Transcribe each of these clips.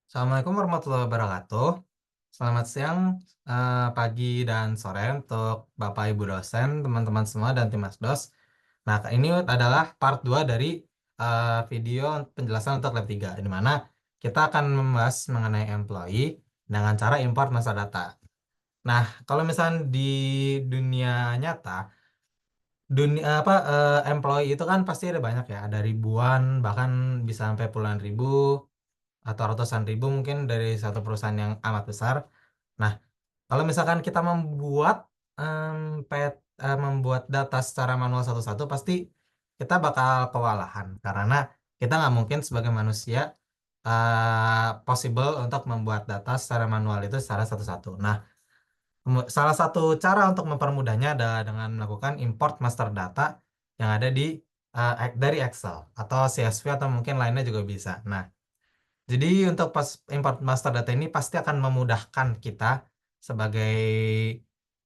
Assalamualaikum warahmatullahi wabarakatuh. Selamat siang, pagi, dan sore untuk Bapak Ibu dosen, teman-teman semua, dan tim Asdos. Nah, ini adalah part 2 dari video penjelasan untuk lab 3, di mana kita akan membahas mengenai employee dengan cara import master data. Nah, kalau misalnya di dunia nyata, employee itu kan pasti ada banyak ya, ada ribuan, bahkan bisa sampai puluhan ribu atau ratusan ribu mungkin dari satu perusahaan yang amat besar. Nah, kalau misalkan kita em, membuat data secara manual satu-satu, pasti kita bakal kewalahan karena kita nggak mungkin sebagai manusia possible untuk membuat data secara manual itu secara satu-satu. Nah, salah satu cara untuk mempermudahnya adalah dengan melakukan import master data yang ada dari Excel atau CSV atau mungkin lainnya juga bisa. Nah, jadi untuk pas import master data ini pasti akan memudahkan kita sebagai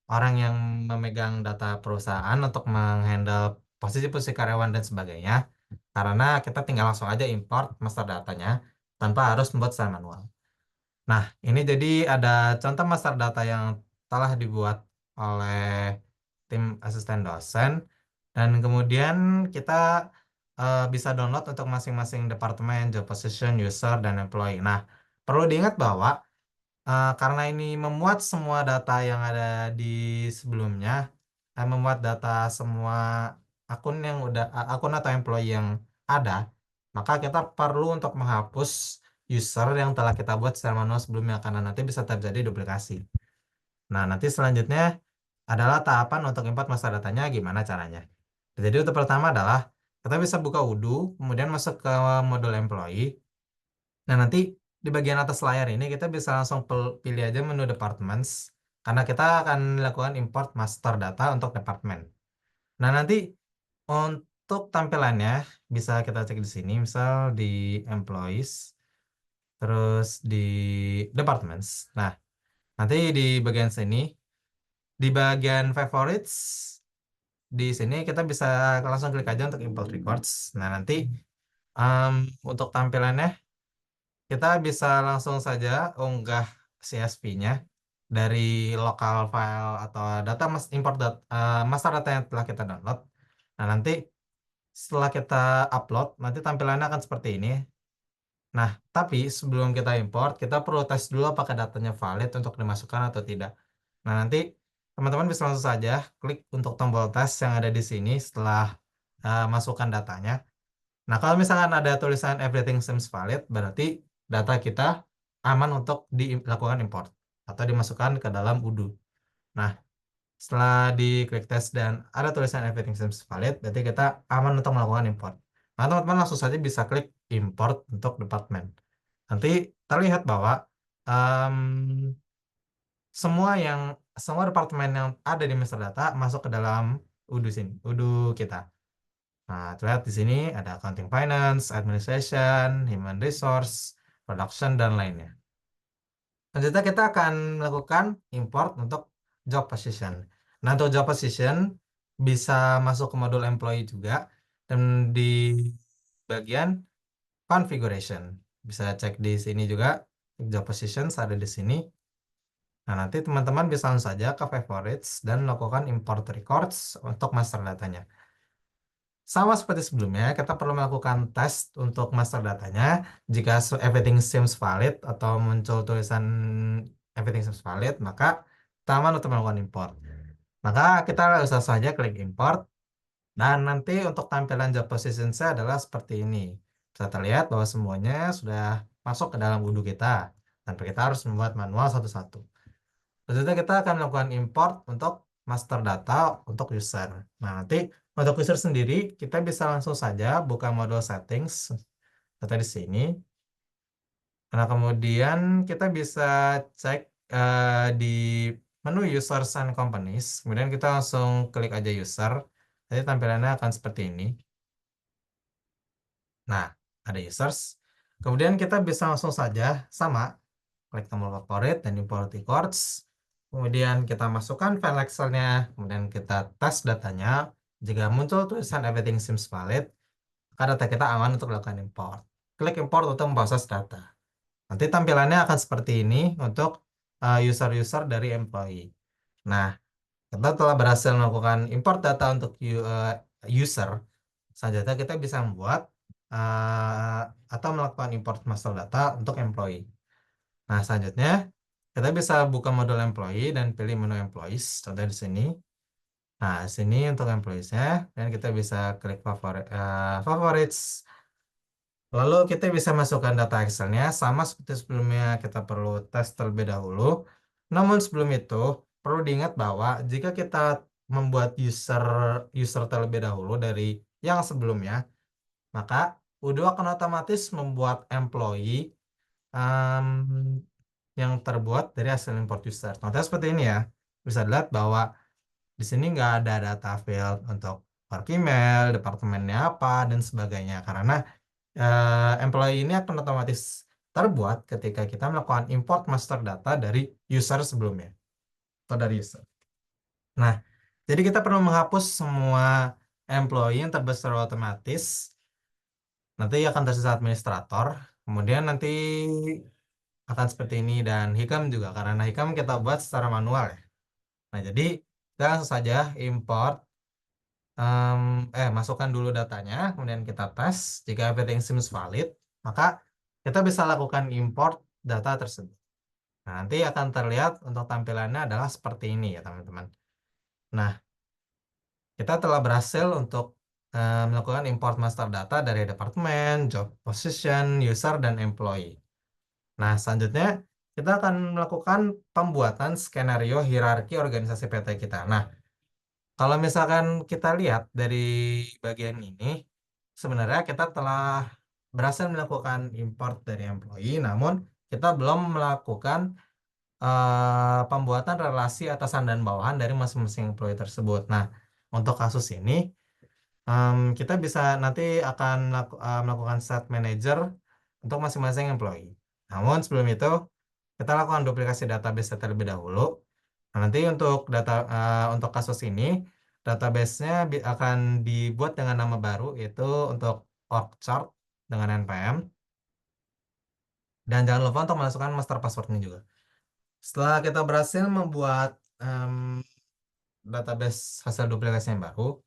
orang yang memegang data perusahaan untuk menghandle posisi-posisi karyawan dan sebagainya. Karena kita tinggal langsung aja import master datanya tanpa harus membuat secara manual. Nah, ini jadi ada contoh master data yang telah dibuat oleh tim asisten dosen dan kemudian kita bisa download untuk masing-masing departemen, job position, user, dan employee. Nah, perlu diingat bahwa karena ini memuat semua data yang ada di sebelumnya, memuat data semua akun atau employee yang ada, maka kita perlu untuk menghapus user yang telah kita buat secara manual sebelumnya karena nanti bisa terjadi duplikasi. Nah, nanti selanjutnya adalah tahapan untuk import master datanya gimana caranya. Jadi untuk pertama adalah kita bisa buka Udo, kemudian masuk ke modul employee. Nah, nanti di bagian atas layar ini kita bisa langsung pilih aja menu departments karena kita akan melakukan import master data untuk departemen. Nah, nanti untuk tampilannya bisa kita cek di sini, misal di employees, terus di departments. Nah, nanti di bagian sini, di bagian favorites, di sini kita bisa langsung klik aja untuk import records. Nah, nanti em, untuk tampilannya kita bisa langsung saja unggah CSV-nya dari lokal file atau master data yang telah kita download. Nah, nanti setelah kita upload, nanti tampilannya akan seperti ini. Nah, tapi sebelum kita import, kita perlu tes dulu apakah datanya valid untuk dimasukkan atau tidak. Nah, nanti teman-teman bisa langsung saja klik untuk tombol tes yang ada di sini setelah masukkan datanya. Nah, kalau misalkan ada tulisan everything seems valid, berarti data kita aman untuk dilakukan import atau dimasukkan ke dalam Udo. Nah, setelah diklik tes dan ada tulisan everything seems valid, berarti kita aman untuk melakukan import. Nah, teman-teman langsung saja bisa klik import untuk departemen. Nanti terlihat bahwa em, semua yang semua departemen yang ada di Master Data masuk ke dalam Udo sini, Udo kita. Nah, terlihat di sini ada accounting finance, administration, human resource, production, dan lainnya. Selanjutnya kita akan melakukan import untuk job position. Nah, untuk job position bisa masuk ke modul employee juga dan di bagian configuration. Bisa cek di sini juga job positions ada di sini. Nah, nanti teman-teman bisa langsung saja ke favorites dan lakukan import records untuk master datanya. Sama seperti sebelumnya, kita perlu melakukan tes untuk master datanya. Jika everything seems valid atau muncul tulisan everything seems valid, maka kita aman untuk melakukan import. Maka kita langsung saja klik import. Dan nanti untuk tampilan job position saya adalah seperti ini. Bisa terlihat bahwa semuanya sudah masuk ke dalam Udo kita. Tanpa kita harus membuat manual satu-satu. Selanjutnya kita akan melakukan import untuk master data untuk user. Nah, nanti untuk user sendiri, kita bisa langsung saja buka modul settings atau di sini. Nah, kemudian kita bisa cek di menu users and companies. Kemudian kita langsung klik aja user. Jadi tampilannya akan seperti ini. Nah, ada users. Kemudian kita bisa langsung saja sama klik tombol favorit dan import records. Kemudian kita masukkan file Excel-nya, kemudian kita tes datanya. Jika muncul tulisan everything seems valid, maka data kita aman untuk dilakukan import. Klik import untuk memproses data. Nanti tampilannya akan seperti ini untuk user-user dari employee. Nah, kita telah berhasil melakukan import data untuk user. Selanjutnya kita bisa membuat atau melakukan import master data untuk employee. Nah, selanjutnya kita bisa buka modul employee dan pilih menu employees. Contoh di sini. Nah, sini untuk employees-nya dan kita bisa klik favorites. Lalu kita bisa masukkan data Excel-nya sama seperti sebelumnya kita perlu tes terlebih dahulu. Namun sebelum itu perlu diingat bahwa jika kita membuat user user terlebih dahulu dari yang sebelumnya, maka Udo akan otomatis membuat employee em, yang terbuat dari hasil import user. Contohnya seperti ini ya. Bisa dilihat bahwa di sini nggak ada data field untuk work email, departemennya apa, dan sebagainya. Karena employee ini akan otomatis terbuat ketika kita melakukan import master data dari user sebelumnya atau dari user. Nah, jadi kita perlu menghapus semua employee yang terbuat secara otomatis. Nanti akan tersisa administrator. Kemudian nanti akan seperti ini dan Hikam juga karena Hikam kita buat secara manual ya. Nah, jadi kita langsung saja import masukkan dulu datanya, kemudian kita tes. Jika everything seems valid, maka kita bisa lakukan import data tersebut. Nah, nanti akan terlihat untuk tampilannya adalah seperti ini ya, teman-teman. Nah, kita telah berhasil untuk melakukan import master data dari departemen, job position, user, dan employee. Nah, selanjutnya kita akan melakukan pembuatan skenario hierarki organisasi PT kita. Nah, kalau misalkan kita lihat dari bagian ini, sebenarnya kita telah berhasil melakukan import dari employee, namun kita belum melakukan pembuatan relasi atasan dan bawahan dari masing-masing employee tersebut. Nah, untuk kasus ini, kita bisa nanti akan melakukan set manager untuk masing-masing employee. Namun sebelum itu, kita lakukan duplikasi database terlebih dahulu. Nah, nanti untuk kasus ini, database-nya akan dibuat dengan nama baru, yaitu untuk org chart dengan npm. Dan jangan lupa untuk masukkan master password-nya juga. Setelah kita berhasil membuat database hasil duplikasi yang baru,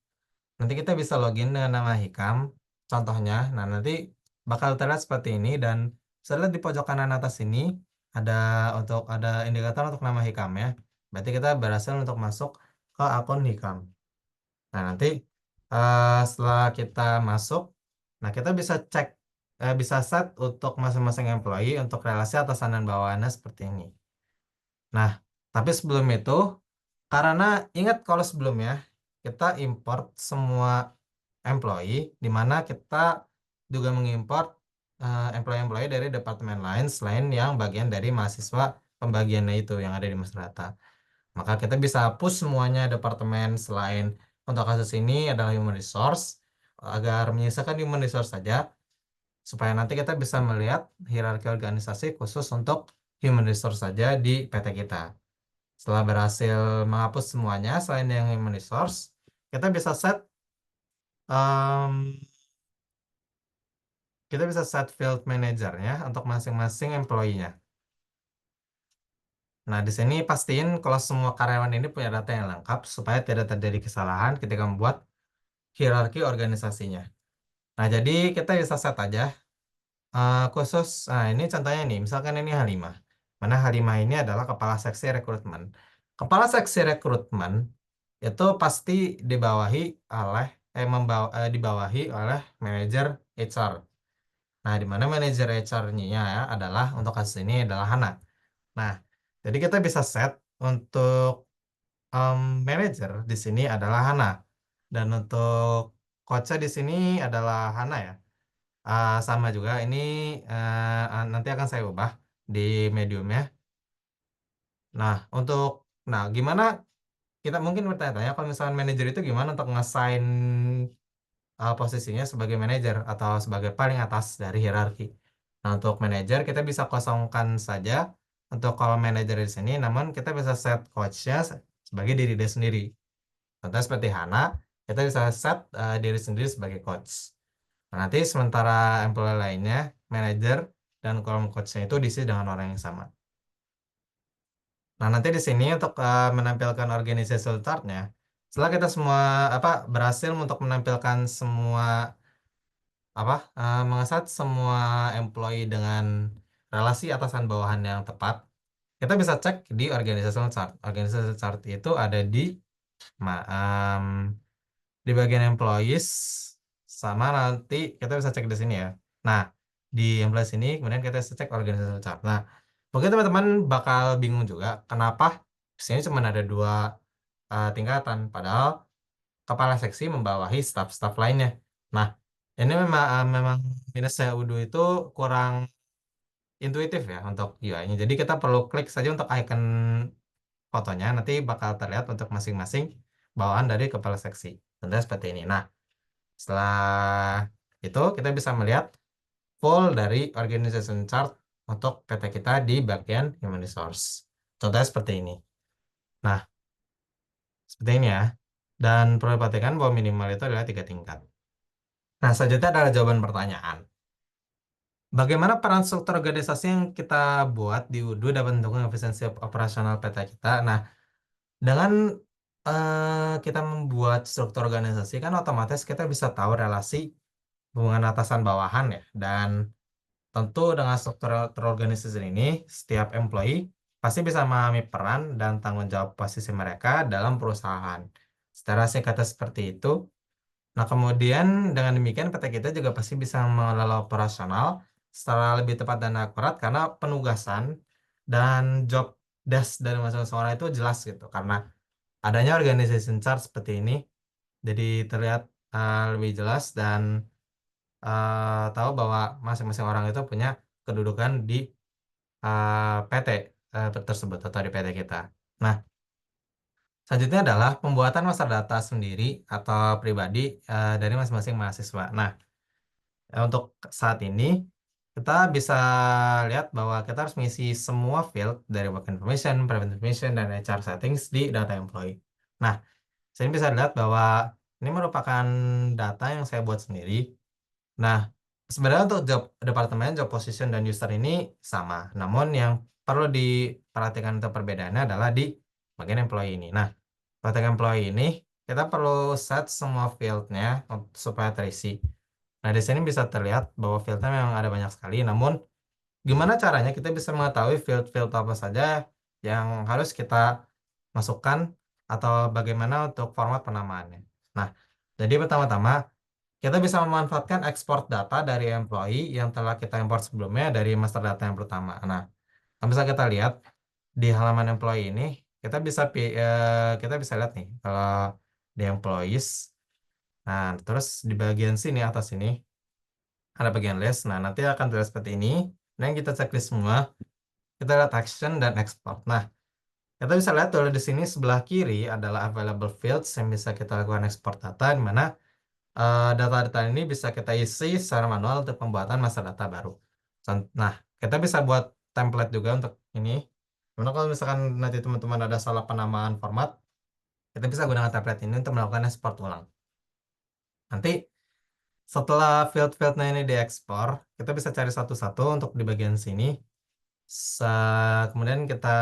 nanti kita bisa login dengan nama Hikam, contohnya. Nah, nanti bakal terlihat seperti ini dan bisa lihat di pojok kanan atas ini ada ada indikator untuk nama Hikam ya. Berarti kita berhasil untuk masuk ke akun Hikam. Nah, nanti setelah kita masuk, nah kita bisa cek bisa set untuk masing-masing employee untuk relasi atasan dan bawahannya seperti ini. Nah, tapi sebelum itu, karena ingat kalau sebelumnya kita import semua employee, di mana kita juga mengimport employee-employee dari departemen lain selain yang bagian dari mahasiswa pembagiannya itu yang ada di Master Data. Maka kita bisa hapus semuanya departemen selain untuk kasus ini adalah human resource agar menyisakan human resource saja supaya nanti kita bisa melihat hierarki organisasi khusus untuk human resource saja di PT kita. Setelah berhasil menghapus semuanya selain yang human resource, kita bisa em, set field manajernya untuk masing-masing employee-nya. Nah, di sini pastiin kalau semua karyawan ini punya data yang lengkap supaya tidak terjadi kesalahan ketika membuat hierarki organisasinya. Nah, jadi kita bisa set aja khusus. Nah, ini contohnya nih, misalkan ini H5. Mana H5 ini adalah kepala seksi rekrutmen. Kepala seksi rekrutmen itu pasti dibawahi dibawahi oleh manajer HR. Nah, di mana manajer HR-nya ya adalah untuk kasus ini adalah Hana. Nah, jadi kita bisa set untuk manajer di sini adalah Hana dan untuk coach di sini adalah Hana ya. Sama juga ini nanti akan saya ubah di mediumnya. Nah, gimana kita mungkin bertanya-tanya kalau misalnya manajer itu gimana untuk nge-assign posisinya sebagai manajer atau sebagai paling atas dari hierarki. Nah, untuk manajer kita bisa kosongkan saja untuk kalau manajer di sini, namun kita bisa set coach-nya sebagai diri dia sendiri. Contoh seperti Hana, kita bisa set diri sendiri sebagai coach. Nah, nanti sementara employee lainnya, manajer dan kolom quotes-nya itu diisi dengan orang yang sama. Nah, nanti di sini untuk menampilkan organizational chart-nya, setelah kita semua berhasil untuk menampilkan semua mengeset semua employee dengan relasi atasan bawahan yang tepat, kita bisa cek di organizational chart. Organizational chart itu ada di ma- em, di bagian employees, sama nanti kita bisa cek di sini ya. Nah, di employees ini kemudian kita bisa cek organizational chart. Nah, mungkin teman-teman bakal bingung juga kenapa di sini cuma ada dua tingkatan, padahal kepala seksi membawahi staf-staf lainnya. Nah, ini memang minusnya Udo itu kurang intuitif ya untuk UI-nya. Jadi kita perlu klik saja untuk icon fotonya, nanti bakal terlihat untuk masing-masing bawahan dari kepala seksi. Tentunya seperti ini. Nah, setelah itu kita bisa melihat full dari organization chart untuk PT kita di bagian human resource. Contohnya seperti ini. Nah, seperti ini ya. Dan perlu diperhatikan bahwa minimal itu adalah 3 tingkat. Nah, selanjutnya adalah jawaban pertanyaan. Bagaimana peran struktur organisasi yang kita buat di UDU dapat mendukung efisiensi operasional PT kita? Nah, dengan kita membuat struktur organisasi kan otomatis kita bisa tahu relasi hubungan atasan bawahan ya. Dan tentu dengan struktur terorganisasi ini, setiap employee pasti bisa memahami peran dan tanggung jawab posisi mereka dalam perusahaan. Secara singkatnya seperti itu. Nah, kemudian dengan demikian PT kita juga pasti bisa mengelola operasional secara lebih tepat dan akurat karena penugasan dan job desk dari masing-masing orang itu jelas gitu. Karena adanya organization chart seperti ini, jadi terlihat lebih jelas dan tahu bahwa masing-masing orang itu punya kedudukan di PT tersebut atau di PT kita. Nah, selanjutnya adalah pembuatan master data sendiri atau pribadi dari masing-masing mahasiswa. Nah, untuk saat ini kita bisa lihat bahwa kita harus mengisi semua field dari work information, private information, dan HR settings di data employee. Nah, saya bisa lihat bahwa ini merupakan data yang saya buat sendiri. Nah, sebenarnya untuk job departemen, job position, dan user ini sama. Namun yang perlu diperhatikan untuk perbedaannya adalah di bagian employee ini. Nah, bagian employee ini kita perlu set semua fieldnya supaya terisi. Nah, di sini bisa terlihat bahwa fieldnya memang ada banyak sekali. Namun, gimana caranya kita bisa mengetahui field-field apa saja yang harus kita masukkan atau bagaimana untuk format penamaannya. Nah, jadi pertama-tama kita bisa memanfaatkan ekspor data dari employee yang telah kita import sebelumnya dari master data yang pertama. Nah, kalau bisa kita lihat di halaman employee ini, kita bisa lihat nih kalau di employees. Nah, terus di bagian sini atas ini ada bagian list. Nah, nanti akan terlihat seperti ini. Dan kita checklist semua. Kita lihat action dan export. Nah, kita bisa lihat kalau di sini sebelah kiri adalah available fields yang bisa kita lakukan export data, di mana data-data ini bisa kita isi secara manual untuk pembuatan master data baru. Nah, kita bisa buat template juga untuk ini. Karena kalau misalkan nanti teman-teman ada salah penamaan format, kita bisa gunakan template ini untuk melakukan export ulang. Nanti setelah field-fieldnya ini diekspor, kita bisa cari satu-satu untuk di bagian sini. Kemudian kita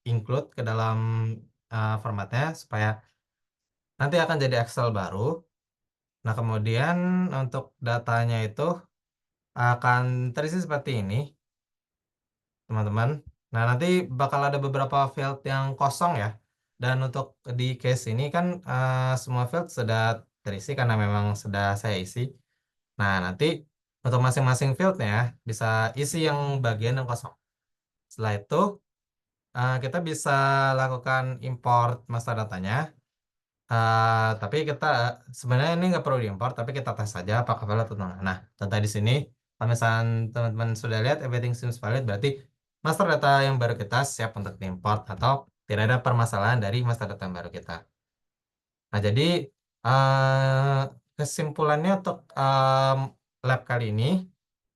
include ke dalam formatnya supaya nanti akan jadi Excel baru. Nah, kemudian untuk datanya itu akan terisi seperti ini, teman-teman. Nah, nanti bakal ada beberapa field yang kosong ya. Dan untuk di case ini kan semua field sudah terisi karena memang sudah saya isi. Nah, nanti untuk masing-masing fieldnya bisa isi yang bagian yang kosong. Setelah itu, kita bisa lakukan import master datanya. Tapi kita sebenarnya ini nggak perlu diimpor, tapi kita tes saja apakah valid atau enggak. Nah, data di sini, kalau misalnya teman-teman sudah lihat everything seems valid, berarti master data yang baru kita siap untuk diimport atau tidak ada permasalahan dari master data yang baru kita. Nah, jadi kesimpulannya untuk lab kali ini,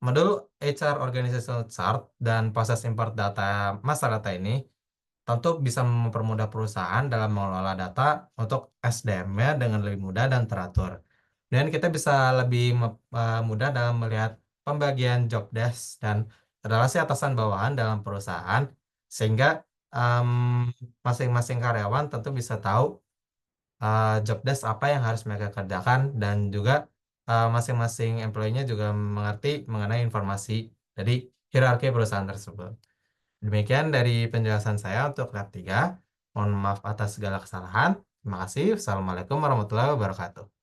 modul HR Organizational Chart dan proses import data master data ini tentu bisa mempermudah perusahaan dalam mengelola data untuk SDM-nya dengan lebih mudah dan teratur. Dan kita bisa lebih mudah dalam melihat pembagian job desk dan relasi atasan bawahan dalam perusahaan sehingga em, masing-masing karyawan tentu bisa tahu job desk apa yang harus mereka kerjakan dan juga masing-masing employee-nya juga mengerti mengenai informasi dari hierarki perusahaan tersebut. Demikian dari penjelasan saya untuk lab 3. Mohon maaf atas segala kesalahan. Terima kasih. Assalamualaikum warahmatullahi wabarakatuh.